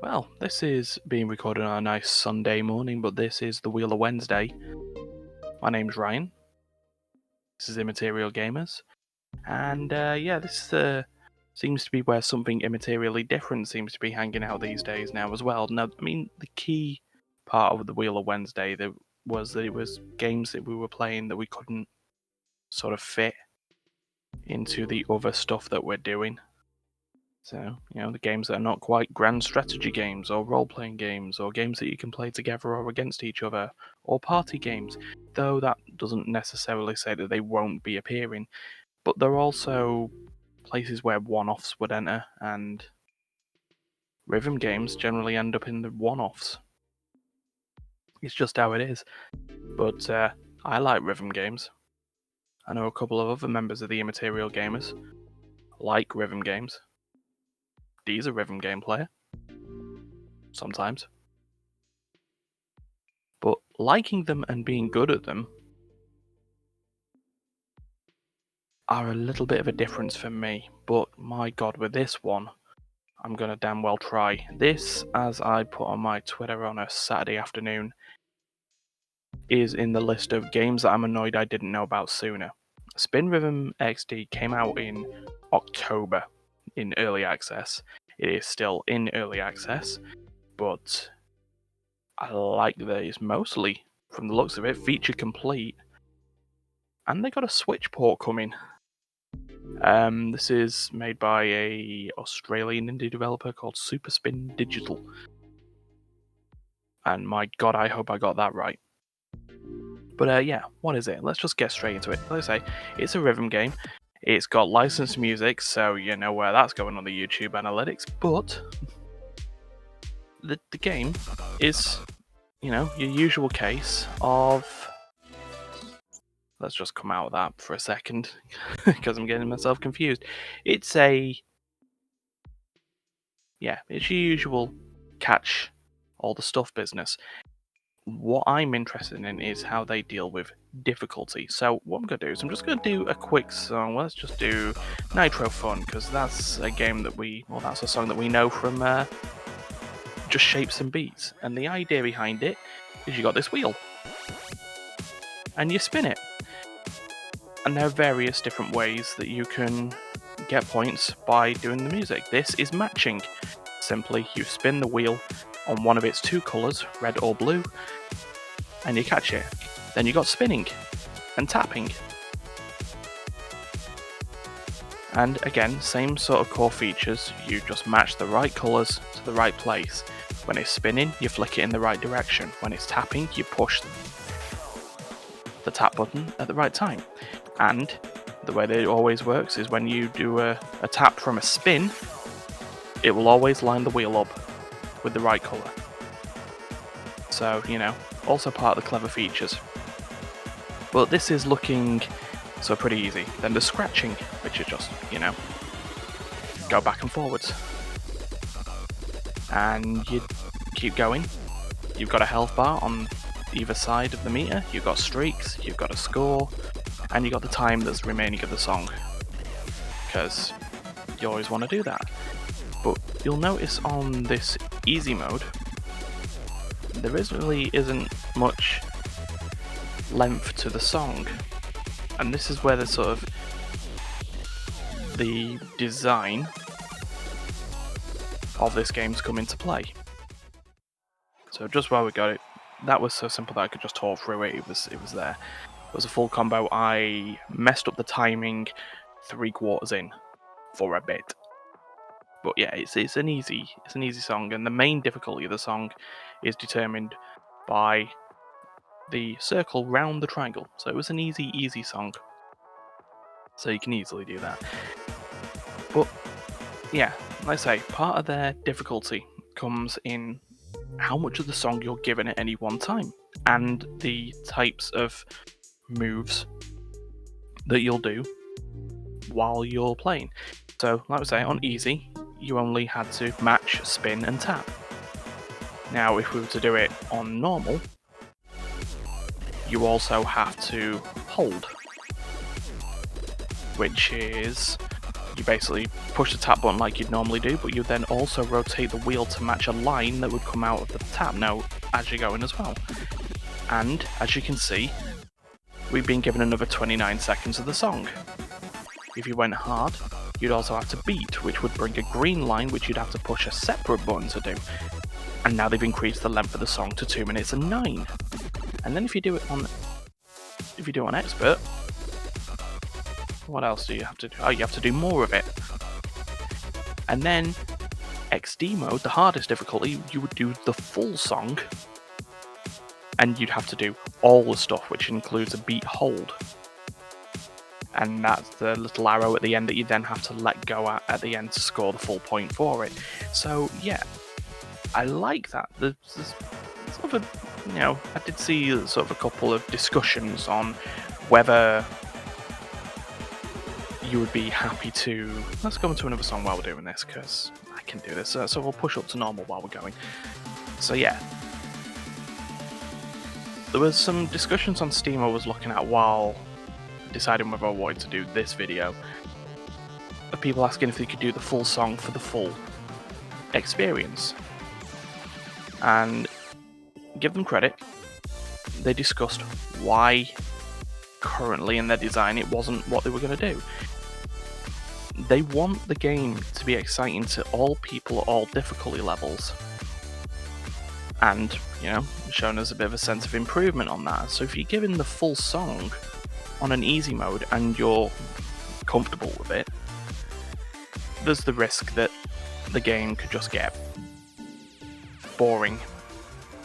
Well, this is being recorded on a nice Sunday morning, but this is the Wheel of Wednesday. My name's Ryan. This is Immaterial Gamers. And yeah, this seems to be where something immaterially different seems to be hanging out these days now as well. Now, I mean, the key part of the Wheel of Wednesday was that it was games that we were playing that we couldn't sort of fit into the other stuff that we're doing. So, the games that are not quite grand strategy games, or role playing games, or games that you can play together or against each other, or party games, though that doesn't necessarily say that they won't be appearing. But there are also places where one offs would enter, and rhythm games generally end up in the one offs. It's just how it is. But I like rhythm games. I know a couple of other members of the Immaterial Gamers like rhythm games. Dee's a rhythm game player. Sometimes. But liking them and being good at them are a little bit of a difference for me. But my god, with this one, I'm gonna damn well try. This, as I put on my Twitter on a Saturday afternoon, is in the list of games that I'm annoyed I didn't know about sooner. Spin Rhythm XD came out in October in early access. It is still in early access, but I like that it's mostly, from the looks of it, feature complete. And they got a Switch port coming. This is made by a Australian indie developer called Superspin Digital. And my god, I hope I got that right. But yeah, what is it? Let's just get straight into it. Like I say, it's a rhythm game. It's got licensed music, so you know where that's going on the YouTube analytics. But the game is, your usual case of. Let's just come out of that for a second, because I'm getting myself confused. It's it's your usual catch all the stuff business. What I'm interested in is how they deal with difficulty. So what I'm going to do is I'm just going to do a quick song. Let's just do Nitro Fun, because that's a game that that's a song that we know from Just Shapes and Beats. And the idea behind it is you got this wheel, and you spin it. And there are various different ways that you can get points by doing the music. This is matching. Simply, you spin the wheel on one of its two colours, red or blue, and you catch it. Then you got spinning and tapping. And again, same sort of core features, you just match the right colours to the right place. When it's spinning, you flick it in the right direction. When it's tapping, you push the tap button at the right time. And the way that it always works is when you do a tap from a spin, it will always line the wheel up with the right colour. So, also part of the clever features. But this is looking pretty easy. Then there's scratching, which is just, go back and forwards. And you keep going. You've got a health bar on either side of the meter, you've got streaks, you've got a score, and you've got the time that's remaining of the song. Because you always want to do that. But you'll notice on this easy mode, there really isn't much length to the song. And this is where the design of this game's come into play. So just while we got it, that was so simple that I could just talk through it. It was there. It was a full combo. I messed up the timing 3/4 in for a bit. But yeah, it's an easy song, and the main difficulty of the song is determined by the circle round the triangle. So it was an easy song. So you can easily do that. But yeah, like I say, part of their difficulty comes in how much of the song you're given at any one time, and the types of moves that you'll do while you're playing. So, like I say, on easy, you only had to match, spin, and tap. Now, if we were to do it on normal, you also have to hold, which is you basically push the tap button like you'd normally do, but you then also rotate the wheel to match a line that would come out of the tap note as you're going as well. And as you can see, we've been given another 29 seconds of the song. If you went hard, you'd also have to beat, which would bring a green line which you'd have to push a separate button to do. And now they've increased the length of the song to 2 minutes and 9. And then if you do it on expert, what else do you have to do? Oh, you have to do more of it. And then XD mode, the hardest difficulty, you would do the full song, and you'd have to do all the stuff, which includes a beat hold. And that's the little arrow at the end that you then have to let go at the end to score the full point for it. So yeah, I like that. There's sort of a, I did see sort of a couple of discussions on whether you would be happy to... Let's go into another song while we're doing this, because I can do this. So we'll push up to normal while we're going. So yeah. There was some discussions on Steam I was looking at while deciding whether I wanted to do this video, of people asking if they could do the full song for the full experience. And give them credit, they discussed why currently in their design it wasn't what they were going to do. They want the game to be exciting to all people at all difficulty levels, and shown us a bit of a sense of improvement on that. So if you're given the full song on an easy mode and you're comfortable with it, there's the risk that the game could just get boring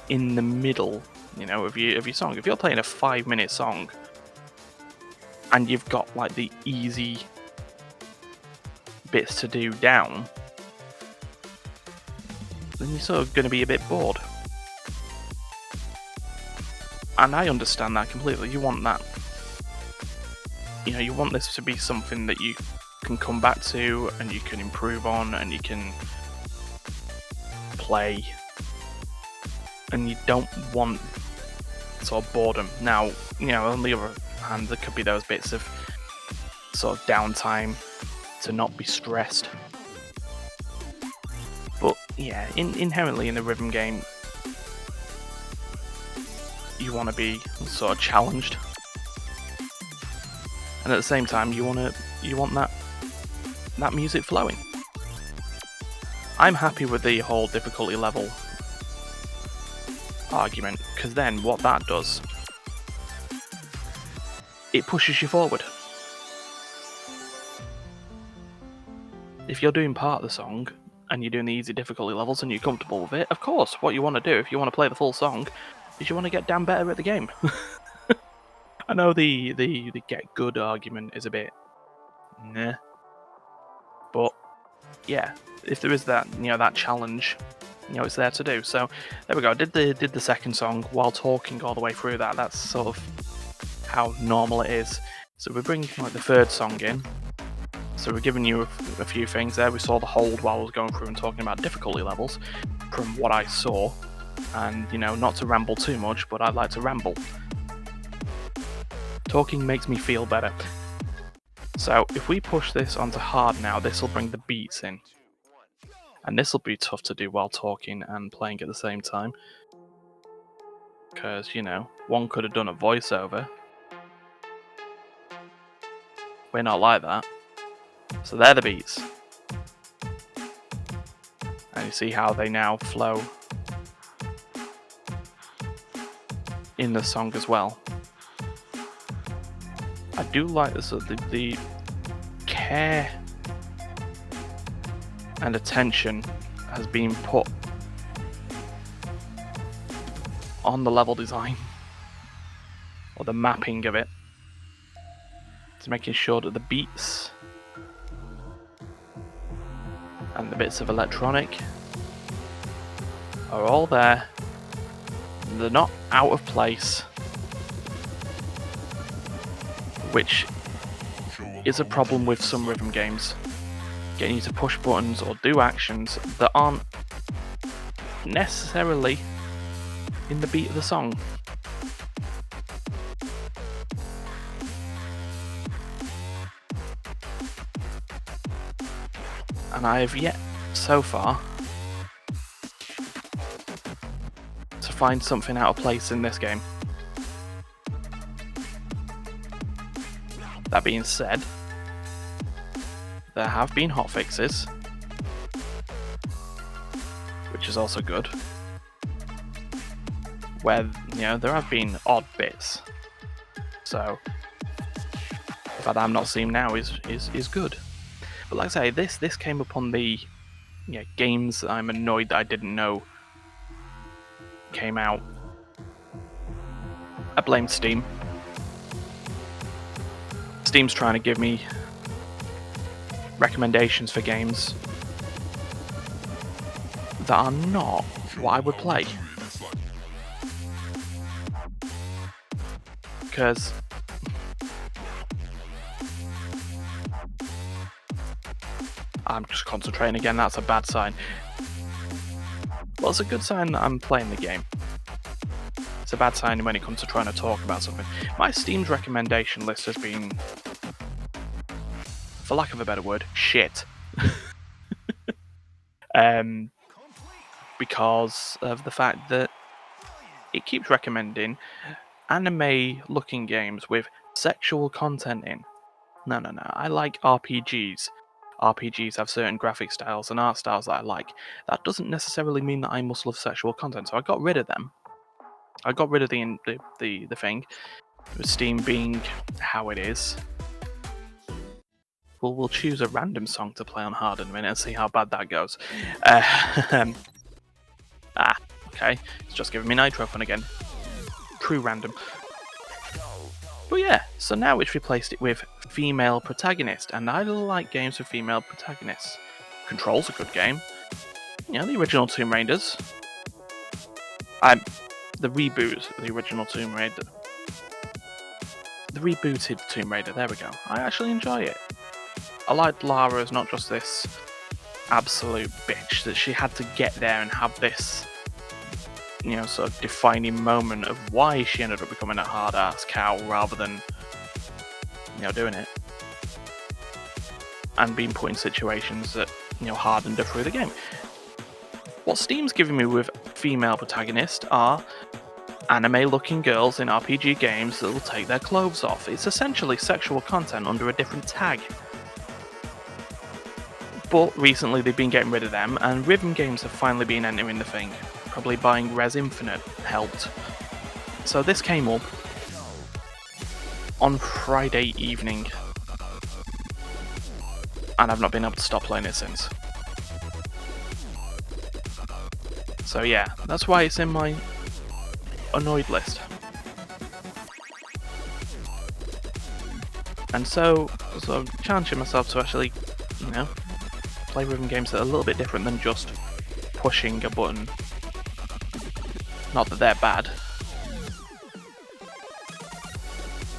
in the middle of your song. If you're playing a 5-minute song and you've got like the easy bits to do down, then you're sort of going to be a bit bored. And I understand that completely. You want that. You want this to be something that you can come back to and you can improve on and you can play. And you don't want sort of boredom. Now, on the other hand, there could be those bits of sort of downtime to not be stressed. But yeah, inherently in a rhythm game, you want to be sort of challenged, and at the same time, you want that music flowing. I'm happy with the whole difficulty level argument, because then what that does, it pushes you forward. If you're doing part of the song and you're doing the easy difficulty levels and you're comfortable with it, of course, what you want to do if you want to play the full song is you want to get damn better at the game. I know the get good argument is a bit nah, but yeah, if there is that that challenge, it's there to do. So there we go. Did the second song while talking all the way through that. That's sort of how normal it is. So we're bringing like the third song in. So we're giving you a few things there. We saw the hold while I was going through and talking about difficulty levels from what I saw. And, not to ramble too much, but I'd like to ramble. Talking makes me feel better. So if we push this onto hard now, this will bring the beats in. And this will be tough to do while talking and playing at the same time. Because, one could have done a voiceover. We're not like that. So they're the beats. And you see how they now flow in the song as well. I do like this, the care and attention has been put on the level design, or the mapping of it, to making sure that the beats and the bits of electronic are all there. They're not out of place, which is a problem with some rhythm games, getting you to push buttons or do actions that aren't necessarily in the beat of the song. And I have yet, so far, to find something out of place in this game. That being said, there have been hotfixes, which is also good, where, you know, there have been odd bits. So the fact that I'm not seeing now is good. But like I say, this came upon the games that I'm annoyed that I didn't know came out. I blame Steam. Steam's trying to give me recommendations for games that are not what I would play. Because I'm just concentrating again, that's a bad sign. Well, it's a good sign that I'm playing the game. It's a bad sign when it comes to trying to talk about something. My Steam's recommendation list has been, for lack of a better word, shit. Because of the fact that it keeps recommending anime-looking games with sexual content in. No, I like RPGs. RPGs have certain graphic styles and art styles that I like. That doesn't necessarily mean that I must love sexual content, so I got rid of them. I got rid of the thing, with Steam being how it is. We'll choose a random song to play on hard in a minute and see how bad that goes. Okay, it's just giving me Nitro Fun again. True random. But yeah, so now it's replaced it with female protagonist, and I like games with female protagonists. Control's a good game. You know, the original Tomb Raiders. The reboot of the original Tomb Raider. The rebooted Tomb Raider, there we go. I actually enjoy it. I like Lara as not just this absolute bitch, that she had to get there and have this, you know, sort of defining moment of why she ended up becoming a hard-ass cow rather than, you know, doing it. And being put in situations that, you know, hardened her through the game. What Steam's giving me with female protagonists are anime-looking girls in RPG games that will take their clothes off. It's essentially sexual content under a different tag. But recently they've been getting rid of them, and rhythm games have finally been entering the thing. Probably buying Res Infinite helped. So this came up on Friday evening, and I've not been able to stop playing it since. So yeah, that's why it's in my annoyed list. And so I'm challenging myself to actually, you know, play rhythm games that are a little bit different than just pushing a button. Not that they're bad.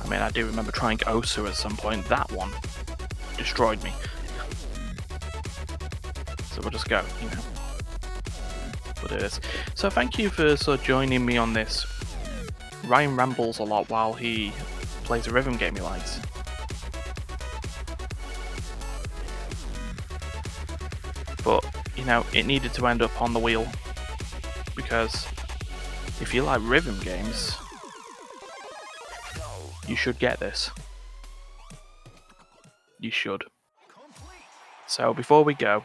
I mean, I do remember trying Osu at some point. That one destroyed me. So we'll just go, you know. We'll do this. So thank you for sort of joining me on this. Ryan rambles a lot while he plays a rhythm game he likes. But, you know, it needed to end up on the wheel. Because if you like rhythm games, you should get this. You should. So before we go,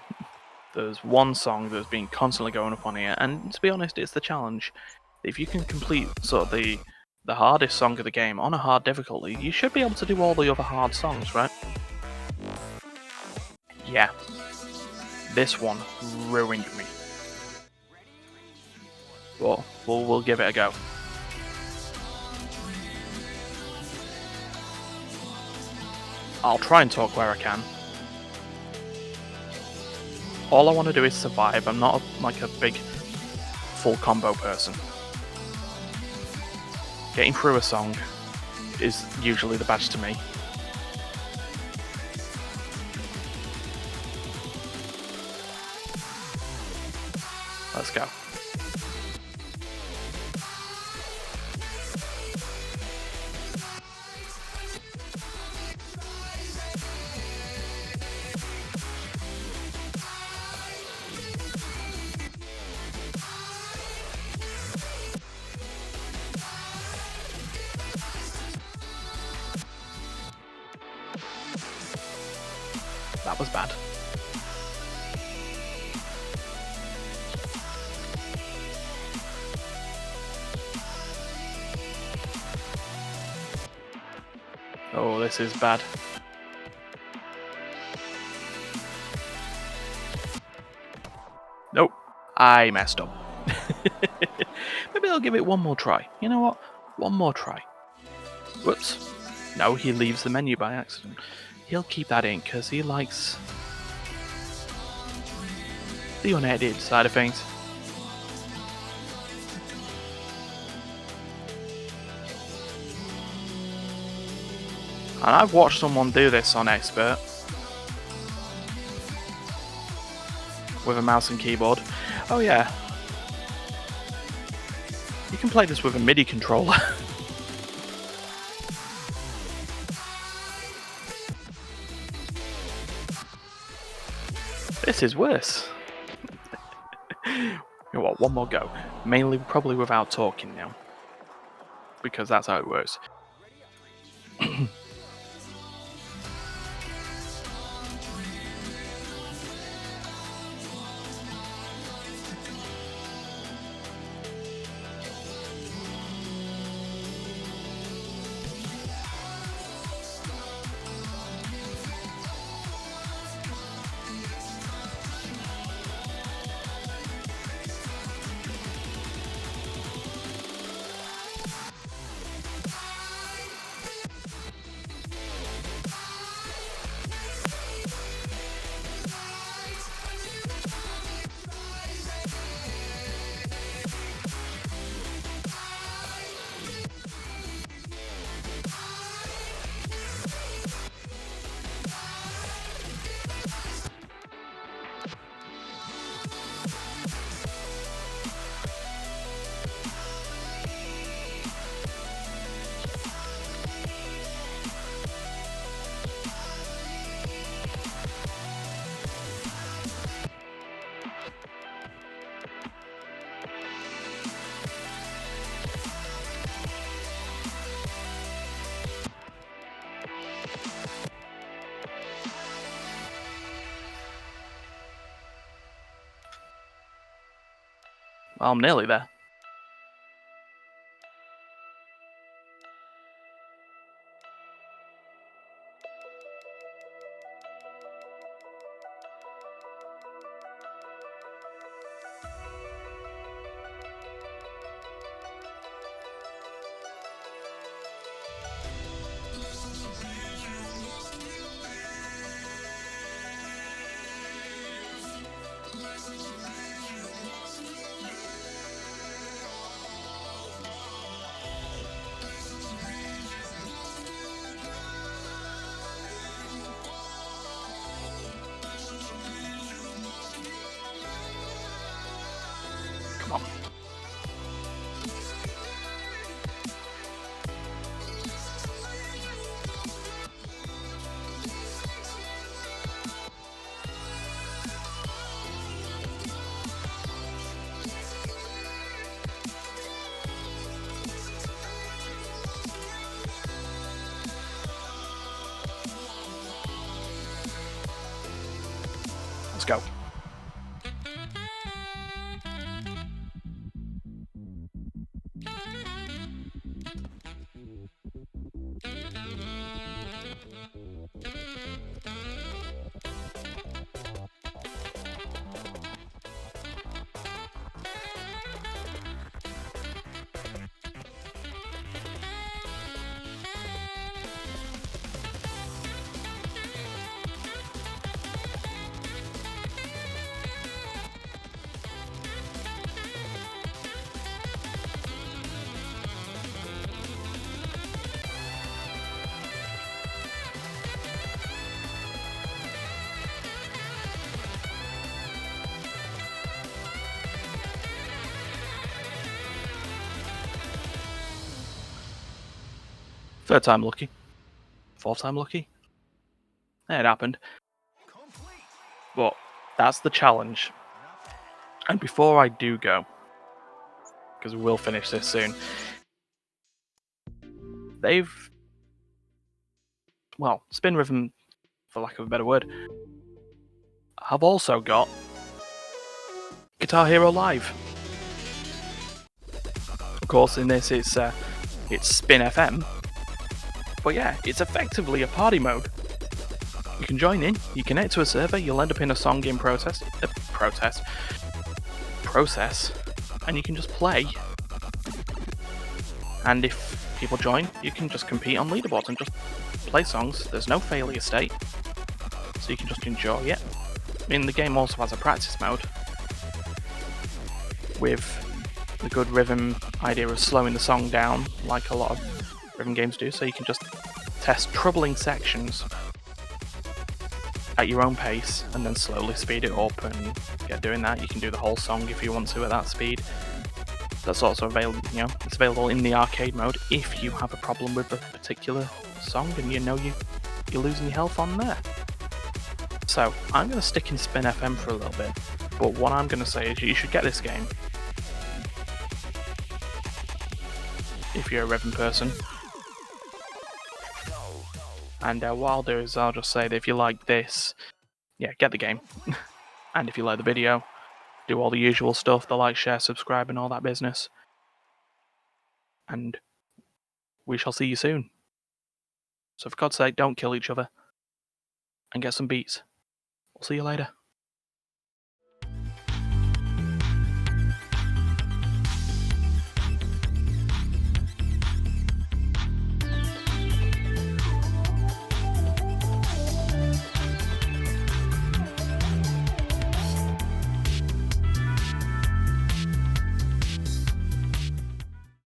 there's one song that's been constantly going up on here, and to be honest, it's the challenge. If you can complete sort of the hardest song of the game on a hard difficulty, you should be able to do all the other hard songs, right? Yeah. This one ruined me. But we'll give it a go. I'll try and talk where I can. All I want to do is survive. I'm not like a big full combo person. Getting through a song is usually the badge to me. Let's go. that was bad. Oh, this is bad. Nope, I messed up. Maybe I'll give it one more try. You know what? One more try. Whoops. No, he leaves the menu by accident. He'll keep that in because he likes the unedited side of things. And I've watched someone do this on Expert with a mouse and keyboard. Oh yeah. You can play this with a MIDI controller. This is worse. You know what, one more go. Mainly probably without talking now. Because that's how it works. Well, I'm nearly there. Come on. Let's go. Third time lucky. Fourth time lucky. It happened. But that's the challenge. And before I do go, because we will finish this soon, they've, well, spin rhythm, for lack of a better word, have also got Guitar Hero Live. Of course, in this it's Spin FM, but yeah, it's effectively a party mode. You can join in, you connect to a server, you'll end up in a song game process, and you can just play. And if people join, you can just compete on leaderboards and just play songs. There's no failure state, so you can just enjoy it. I mean, the game also has a practice mode with the good rhythm idea of slowing the song down, like a lot of rhythm games do, so you can just test troubling sections at your own pace and then slowly speed it up and get doing that. You can do the whole song if you want to at that speed. That's also available, it's available in the arcade mode if you have a problem with a particular song and you're losing your health on there. So I'm going to stick in Spin FM for a little bit, but what I'm going to say is you should get this game if you're a rhythm person. And what I'll do is I'll just say that if you like this, yeah, get the game. And if you like the video, do all the usual stuff, the like, share, subscribe and all that business. And we shall see you soon. So for God's sake, don't kill each other. And get some beats. We'll see you later.